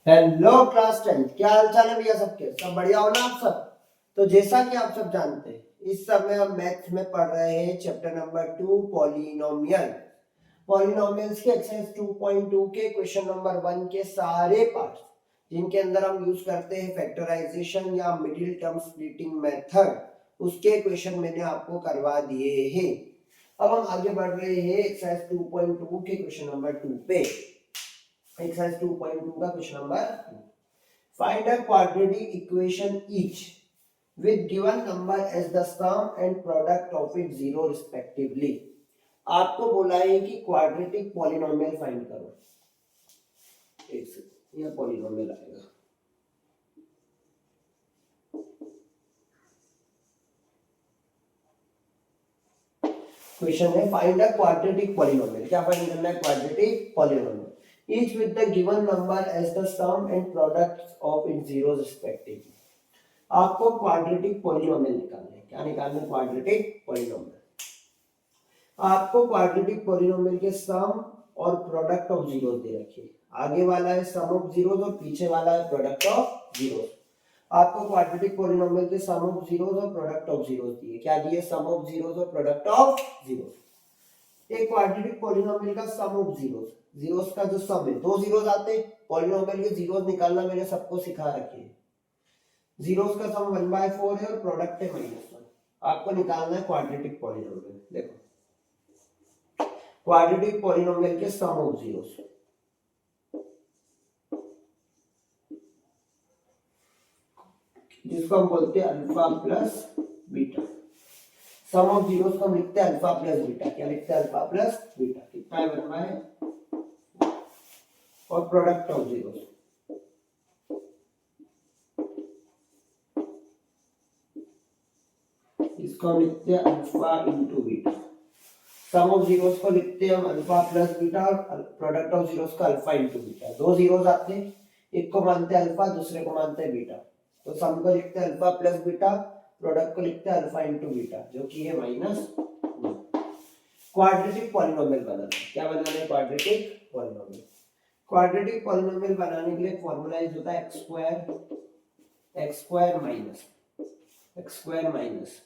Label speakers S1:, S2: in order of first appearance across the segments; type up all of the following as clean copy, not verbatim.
S1: Hello class 10, क्या हाल चाल है भैया? सबके सब बढ़िया हो ना आप सब? तो जैसा कि आप सब जानते हैं, इस समय हम मैथ्स में पढ़ रहे हैं चैप्टर नंबर 2 पॉलिनोमियल। पॉलिनोमियल्स के एक्सरसाइज 2.2 के क्वेश्चन नंबर 1 के सारे पार्ट्स जिनके अंदर हम यूज करते हैं फैक्टराइजेशन या मिडिल टर्म स्प्लिटिंग मेथड, उसके क्वेश्चन मैंने आपको करवा दिए हैं। अब हम आगे बढ़ रहे हैं एक्सरसाइज 2.2 के क्वेश्चन नंबर 2 पे। एक्सरसाइज 2.2 का question number 2, find a quadratic equation each with given number as the sum and product of its zero respectively। आपको बोला है कि क्वाड्रेटिक पॉलिनोमियल फाइंड करो। एक सेकंड, यह पॉलिनोमियल आएगा। क्वेश्चन है फाइंड अ क्वाड्रेटिक पॉलिनोमियल। क्या फाइंड करना है? Quadratic polynomial each with the given number as the sum and product of its zeros respectively. आपको क्वाड्रेटिक पॉलिनोमियल निकालना है। क्या निकालना है? Quadratic polynomial. आपको क्वाड्रेटिक पॉलिनोमियल के सम और प्रोडक्ट ऑफ जीरोस दे रखे। आगे वाला है सम ऑफ जीरोस और पीछे वाला है प्रोडक्ट ऑफ जीरोस। आपको क्वाड्रेटिक पॉलिनोमियल के सम ऑफ जीरोस और प्रोडक्ट ऑफ जीरोस दिए। क्या दिए? सम ऑफ जीरोस और प्रोडक्ट ऑफ जीरोस। एक क्वाड्रेटिक पॉलिनोमियल का सम ऑफ जीरोस, जीरोस का जो सम है, दो जीरोस आते, पॉलिनोमियल के जीरोस निकालना मैंने सबको सिखा रखे हैं। जीरोस का सम 1/4 है और प्रोडक्ट है -1। आपको निकालना है क्वाड्रेटिक पॉलिनोमियल। देखो, क्वाड्रेटिक पॉलिनोमियल के सम ऑफ जीरोस, जिसको हम बोलते हैं alpha plus beta. Sum of zeros को हम लिखते हैं अल्फा प्लस बीटा। क्या लिखते हैं? Alpha plus beta. कितना है? 1/, और प्रोडक्ट ऑफ जीरोस, इसको हम लिखते हैं alpha into beta. Sum of zeros को लिखते हैं हम अल्फा प्लस बीटा और प्रोडक्ट ऑफ जीरोस को अल्फा इंटू बीटा। दो जीरोस आते हैं, एक को मानते हैं अल्फा, दूसरे को मानते हैं बीटा। तो सम को लिखते हैं अल्फा प्लस बीटा, प्रोडक्ट को लिखते हैं अल्फा इंटू बीटा, जो कि है -1। क्वाड्रेटिक पॉलिनोमियल बनाना है। क्या बनाना है? Quadratic polynomial. क्वाड्रेटिक पॉलिनोमियल बनाने के लिए फॉर्मूला यूज होता है x square minus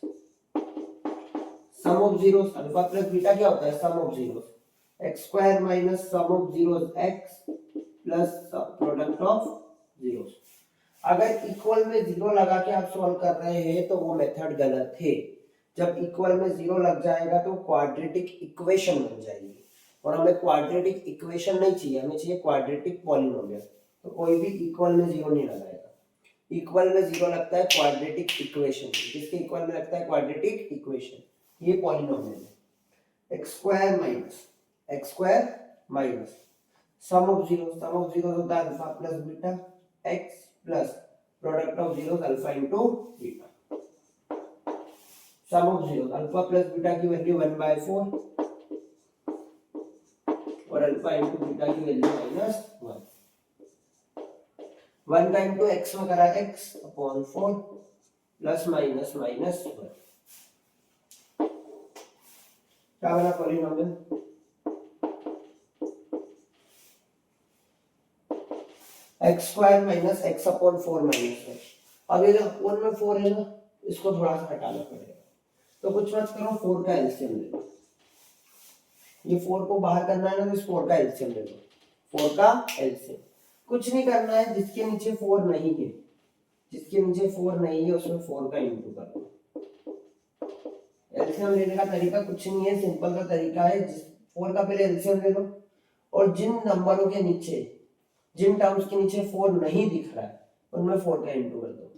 S1: sum of zeros alpha plus beta. क्या होता है? Sum of zeros, x square minus sum of zeros x plus product of zeros. अगर इक्वल में जीरो लगा के आप सॉल्व कर रहे हैं तो वो मेथड गलत है। जब इक्वल में जीरो लग जाएगा तो क्वाड्रेटिक इक्वेशन बन जाएगी, और हमें क्वाड्रेटिक इक्वेशन नहीं चाहिए, हमें चाहिए क्वाड्रेटिक पॉलिनोमियल। तो कोई भी इक्वल में जीरो नहीं लगाएगा। इक्वल में जीरो लगता है क्वाड्रेटिक इक्वेशन, जिसके इक्वल में लगता है क्वाड्रेटिक इक्वेशन। ये पॉलिनोमियल है। x square minus sum of zero होता है alpha plus beta x plus product of zeros alpha into beta. Sum of zeros alpha plus beta की वैल्यू 1/4 और अल्फा इंटू बीटा की वैल्यू -1। 1 का into x में करा x upon 4 plus minus -1। क्या बना polynomial? x square minus x upon 4 -1। अब ये जो अपॉन में 4 है ना, इसको थोड़ा सा हटाना पड़ेगा। तो कुछ मत करो, 4 का एलसीएम ले लो। ये 4 को बाहर करना है ना, तो इस 4 का एलसीएम ले लो। 4 का एलसीएम कुछ नहीं करना है, जिसके नीचे 4 नहीं है, जिसके नीचे 4 नहीं है उसमें 4 का इंटू कर दो। एलसीएम लेने का तरीका कुछ नहीं है, सिंपल सा तरीका है। 4 का पहले एलसीएम ले लो, और जिन नंबरों के नीचे, जिन टर्म्स के नीचे 4 नहीं दिख रहा है, उनमें 4 का इंटू कर दो।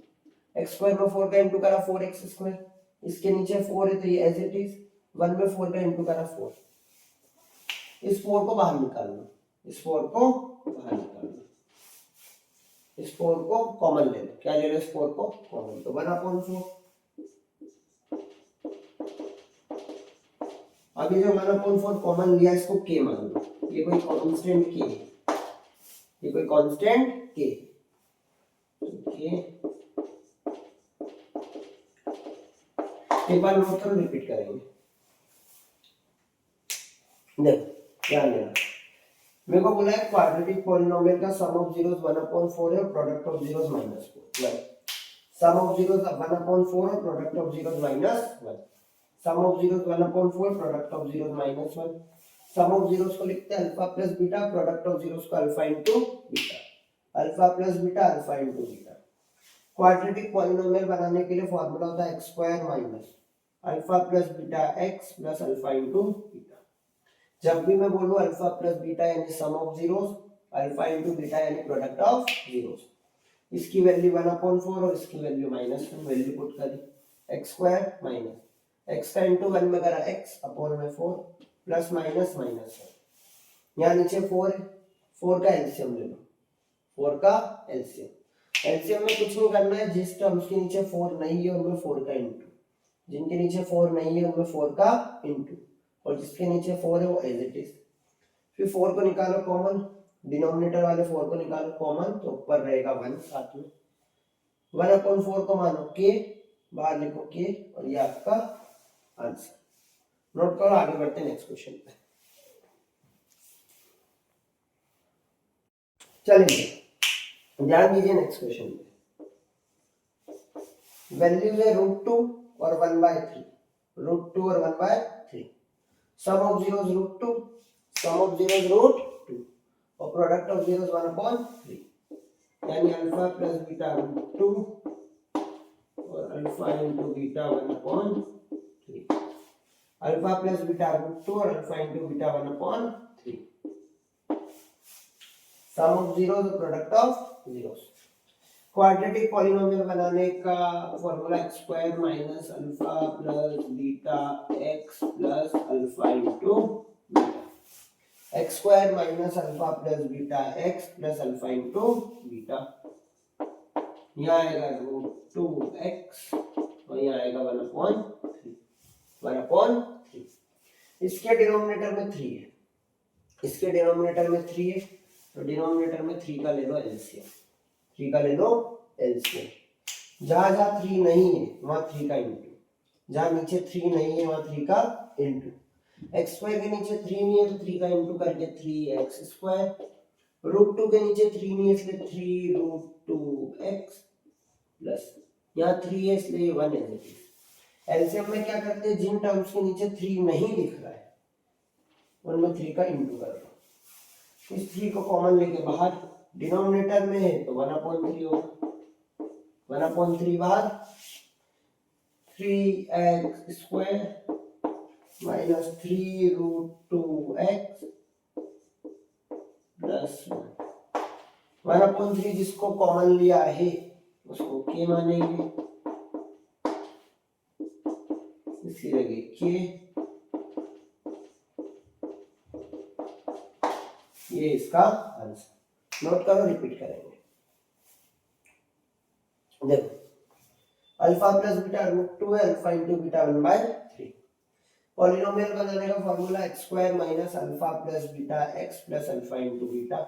S1: x स्क्वायर में 4 का इंटू करा 4x स्क्वायर, इसके नीचे 4 है तो ये एज इट इज। 1 में 4 का इंटू करा 4। इस 4 को बाहर निकाल लो, इस 4 को बाहर निकाल लो, इस 4 को कॉमन ले लो। क्या ले लो? इस 4 को कॉमन, तो 1/4। अब ये जो 1/4 कॉमन लिया, इसको k मान लो। ये कोई कांस्टेंट k है, ये कोई कांस्टेंट k। एक बार नोट करो, रिपीट करेंगे। देखो ध्यान देना, मेरे को बोला है क्वाड्रेटिक पॉलिनोमियल का सम ऑफ जीरोस 1/4 है और product of zeros -4। Sum of zeros 1/4 और product of zeros -1। Sum of zeros 1/4 product of zeros -1। Sum of zeros को लिखते हैं alpha plus beta, product of zeros को alpha into beta. Alpha plus beta, alpha into beta. Quadratic polynomial बनाने के लिए formula होता है x² minus alpha plus beta x plus alpha into beta. जब भी मैं बोलूं अल्फा प्लस बीटा यानी sum of zeros, alpha into beta यानी प्रोडक्ट ऑफ जीरोस। इसकी वैल्यू 1/4 और इसकी वैल्यू -1, वैल्यू पुट करी x² माइनस x का इनटू 1 में करा x अपॉन में 4 प्लस माइनस माइनस है। यहाँ नीचे 4 है, 4 का एलसीएम ले लो, 4 का एलसीएम। एलसीएम में कुछ नहीं करना है, जिस टर्म्स के नीचे 4 नहीं है उनमें 4 का इनटू, जिनके नीचे 4 नहीं है उनमें 4 का इनटू, और जिसके नीचे 4 है वो एज इट इज। फिर 4 को निकालो कॉमन, डिनोमिनेटर वाले 4 को निकालो कॉमन, तो ऊपर रहेगा 1 साथ में। 1/4 को मानो k, बाहर लिखो k, और ये आपका आंसर। नोट करो, आगे बढ़ते हैं नेक्स्ट क्वेश्चन पे। चलिए ध्यान दीजिए नेक्स्ट क्वेश्चन पे। वैल्यूज है √2 और 1/3, √2 और 1/3। Sum of zeros √2, sum of zeros √2 और प्रोडक्ट ऑफ जीरोस 1/3, यानी अल्फा प्लस बीटा √2 और alpha into beta 1/3। Alpha plus beta √2 और alpha into beta 1/3। Sum of zeros और product of zeros. Quadratic polynomial बनाने का formula x² minus alpha plus beta x plus alpha into beta. x² minus alpha plus beta x plus alpha into beta. यहाँ आएगा √2x और यहाँ आएगा 1/3। इसके denominator में 3 है, इसके डिनोमिनेटर में 3 है, तो डिनोमिनेटर में 3 का ले लो एलसीएम, 3 का ले लो एलसीएम। जहां जहां 3 नहीं है वहां 3 का इनटू, जहां नीचे 3 नहीं है वहां 3 का इनटू। x² के नीचे 3 नहीं है तो 3 का इनटू करके 3x²। √2 के नीचे 3 नहीं है इसलिए 3√2x प्लस यहाँ 3 है इसलिए 1 है। एलसीएम में क्या करते हैं, जिन टर्म्स के नीचे 3 नहीं दिख रहा है उनमें 3 का इनटू कर लो। इस 3 को कॉमन लेके बाहर, डिनोमिनेटर में है तो 1/3 होगा, 1/3 बाहर, 3x² माइनस 3√2x प्लस 1/3 जिसको कॉमन लिया है उसको k मानेंगे, इसकी जगह k, ये इसका आंसर। नोट करो, रिपीट करेंगे। देखो अल्फा प्लस बीटा √2 है, अल्फा इनटू बीटा 1/3। पॉलिनोमियल बनाने का formula x² minus alpha plus beta x plus alpha into beta.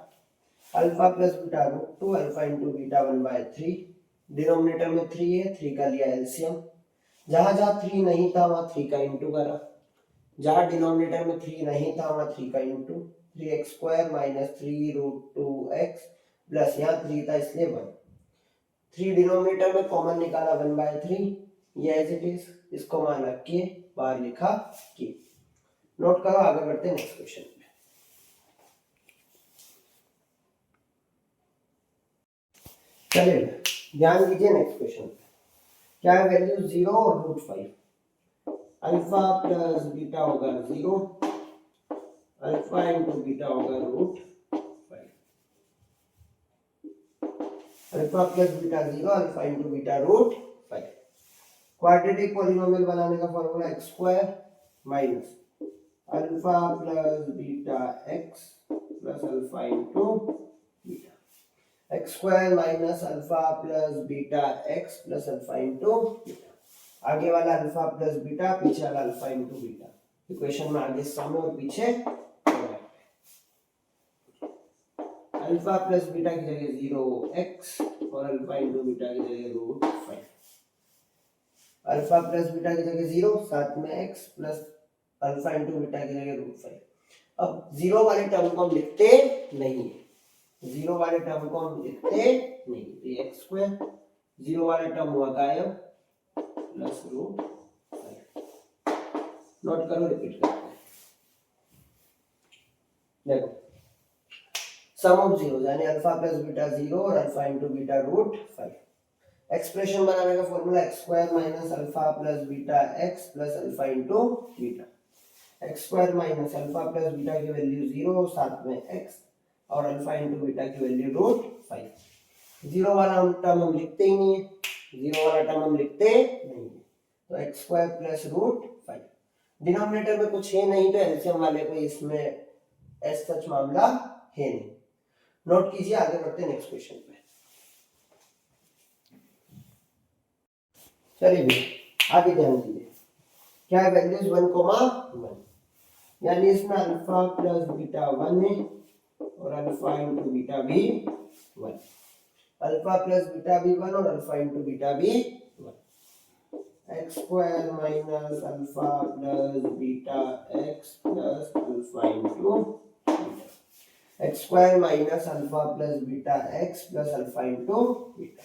S1: Alpha plus beta √2 alpha into beta 1/3। Denominator में 3 है, 3 का लिया एलसीएम। जहां जहां 3 नहीं था वहां 3 का इनटू करा, जहां डिनोमिनेटर में 3 नहीं था वहां 3 का into. 3x² minus 3√2x plus यहाँ 3 था इसलिए 1। 3 डिनोमिनेटर में कॉमन निकाला 1/3, ये एज इट इज, इसको माना k, बाहर लिखा k। नोट करो, आगे बढ़ते हैं नेक्स्ट क्वेश्चन पे। चलिए ध्यान दीजिए नेक्स्ट क्वेश्चन पे। क्या है, वैल्यू 0 और √5। अल्फा प्लस बीटा होगा 0, अल्फा इनटू बीटा होगा √5। Alpha plus beta 0, alpha into beta √5। Quadratic polynomial बनाने का formula x² minus alpha plus beta x plus alpha into beta. x² minus alpha plus beta x plus alpha into beta. आगे वाला alpha plus beta, पीछे वाला alpha into beta. Equation में आगे सम और पीछे अल्फा प्लस बीटा की जगह 0x और अल्फा इनटू बीटा की जगह √5। अल्फा प्लस बीटा की जगह 0, साथ में x plus alpha into beta की जगह √5। अब जीरो वाले टर्म को हम लिखते नहीं है, जीरो वाले टर्म को हम लिखते नहीं, तो ये एक्स स्क्वायर जीरो वाला टर्म हुआ गायब प्लस रूट 5। नोट करो, रिपीट करते हैं। देखो सम ऑफ जीरो यानी अल्फा प्लस बीटा जीरो और alpha into beta root 5। Expression बनाने का formula x square minus alpha plus beta x plus alpha into beta. X square minus alpha plus beta की value zero, साथ में x और alpha into beta की value root 5। Zero वाला term हम लिखते ही नहीं है, जीरो वाला टर्म हम लिखते नहीं है, तो x square plus root 5। Denominator में कुछ है नहीं तो एलसीएम वाले को इसमें एज सच मामला है नहीं। नोट कीजिए, आगे बढ़ते हैं नेक्स्ट क्वेश्चन पे। चलिए भी आगे ध्यान दीजिए, क्या है वैल्यूज 1,1, यानी इसमें अल्फा प्लस बीटा 1 है और अल्फा इंटू बीटा भी 1, अल्फा प्लस बीटा भी 1 और अल्फा इंटू बीटा भी 1। X square minus alpha plus beta x plus alpha into beta, x square minus alpha plus beta x plus alpha into beta.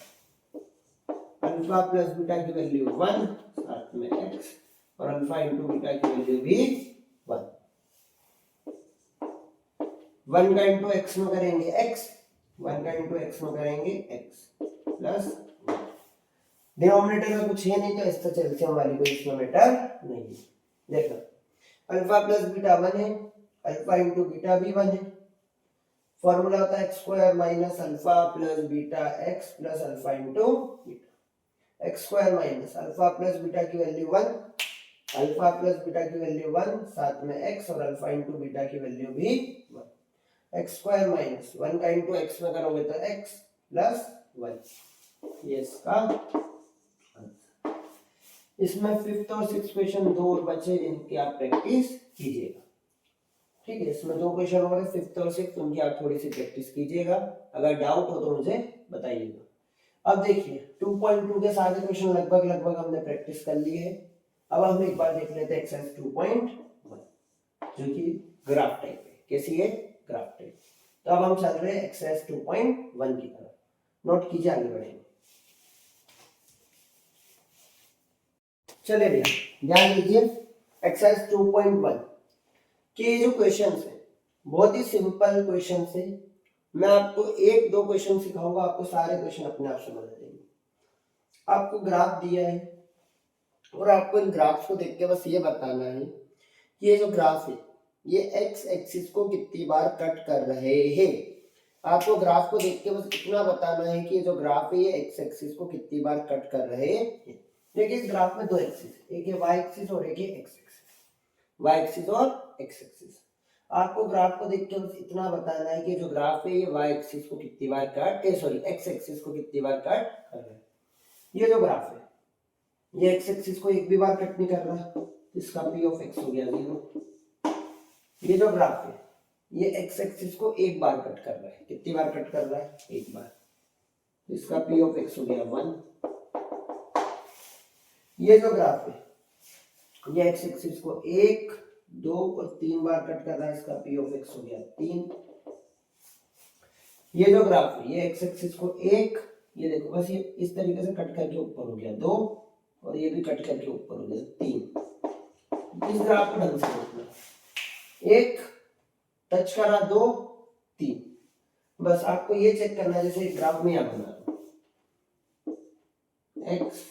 S1: Alpha plus beta की value 1, साथ में x और alpha into beta की value भी 1। 1 का into x में करेंगे x, 1 का इंटू एक्स में करेंगे x प्लस डिनोमिनेटर में कुछ है नहीं तो इसका एलसीएम वाली कोई इसमें मैटर नहीं है। देखो अल्फा प्लस बीटा 1 है, अल्फा इंटू बीटा भी 1 है। फॉर्मूला होता है x square minus alpha plus beta x plus alpha into beta. X square minus alpha plus beta की वैल्यू 1, अल्फा प्लस बीटा की वैल्यू 1, साथ में x और अल्फा इंटू बीटा की वैल्यू भी 1। एक्स स्क्वायर माइनस 1 का इंटू एक्स में करोगे तो x प्लस 1। ये इसका आंसर। इसमें फिफ्थ और सिक्स क्वेश्चन दो और बचे जिनकी आप प्रैक्टिस कीजिएगा। ठीक है, इसमें दो क्वेश्चन हो गए फिफ्थ और सिक्स, उनकी आप थोड़ी सी प्रैक्टिस कीजिएगा। अगर डाउट हो तो मुझे बताइएगा। अब देखिए 2.2 के सारे क्वेश्चन लगभग हमने प्रैक्टिस कर लिए है। अब हम एक बार देख लेते हैं एक्सरसाइज 2.1 जो कि ग्राफ टाइप है। कैसी है? Graph type. तो अब हम चल रहे हैं एक्सरसाइज 2.1 की तरफ। नोट कीजिए, आगे बढ़ेंगे। चलिए भैया ध्यान दीजिए, एक्सरसाइज 2.1 के जो क्वेश्चंस है बहुत ही सिंपल क्वेश्चंस है। मैं आपको एक दो क्वेश्चन सिखाऊंगा, आपको सारे क्वेश्चन अपने आप समझ आ जाएंगे। आपको ग्राफ दिया है और आपको इन ग्राफ्स को देख के बस ये बताना है कि ये जो ग्राफ है ये एक्स एक्सिस को कितनी बार कट कर रहे हैं। आपको ग्राफ को देख के बस इतना बताना है कि ये जो ग्राफ है ये एक्स एक्सिस को कितनी बार कट कर रहे हैं। देखिए इस ग्राफ में दो एक्सिस, एक है वाई एक्सिस और एक है एक्स एक्सिस, वाई एक्सिस और एक्स एक्सिस। आपको ग्राफ को देख के बस इतना बताना है कि जो ग्राफ है ये वाई एक्सिस को कितनी बार एक्स एक्सिस को कितनी बार कट कर रहा है। ये जो ग्राफ है ये एक्स एक्सिस को एक भी बार कट नहीं कर रहा, इसका पी ऑफ एक्स हो गया 0। ये जो ग्राफ है ये एक्स एक्सिस को एक बार कट कर रहा है, कितनी बार कट कर रहा है? एक बार, इसका पी ऑफ एक्स हो गया 1। ये जो ग्राफ है ये एक्स एक्सिस को 1, 2 और 3 बार कट कर रहा है, इसका पी ऑफ एक्स हो गया 3। ये जो ग्राफ है ये एक्स एक्सिस को 1, ये देखो बस ये इस तरीके से कट करके ऊपर हो गया 2 और ये भी कट करके ऊपर हो गया 3। इस ग्राफ को ढंग से देखना, 1 टच करा 2 3, बस आपको ये चेक करना है जैसे ग्राफ में यहां बना दो x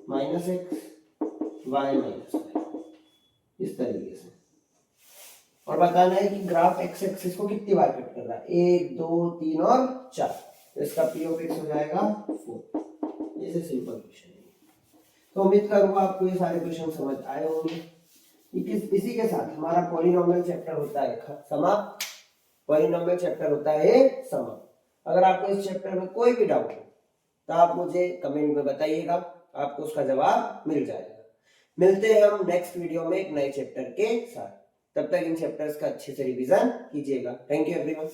S1: minus x y minus y, इस तरीके से, और बताना है कि ग्राफ एक्स एक्सिस को कितनी बार कट कर रहा है, 1 2 3 और 4, तो इसका पी ऑफ एक्स हो जाएगा 4। ये सिंपल क्वेश्चन है। तो उम्मीद करूंगा आपको ये सारे क्वेश्चन समझ आए होंगे। इसी के साथ हमारा पॉलिनोमियल चैप्टर होता है समाप्त। पॉलिनोमियल चैप्टर होता है समाप्त। अगर आपको इस चैप्टर में कोई भी डाउट हो तो आप मुझे कमेंट में बताइएगा, आपको उसका जवाब मिल जाएगा। मिलते हैं हम नेक्स्ट वीडियो में एक नए चैप्टर के साथ। तब तक इन चैप्टर्स का अच्छे से रिवीजन कीजिएगा। Thank you everyone.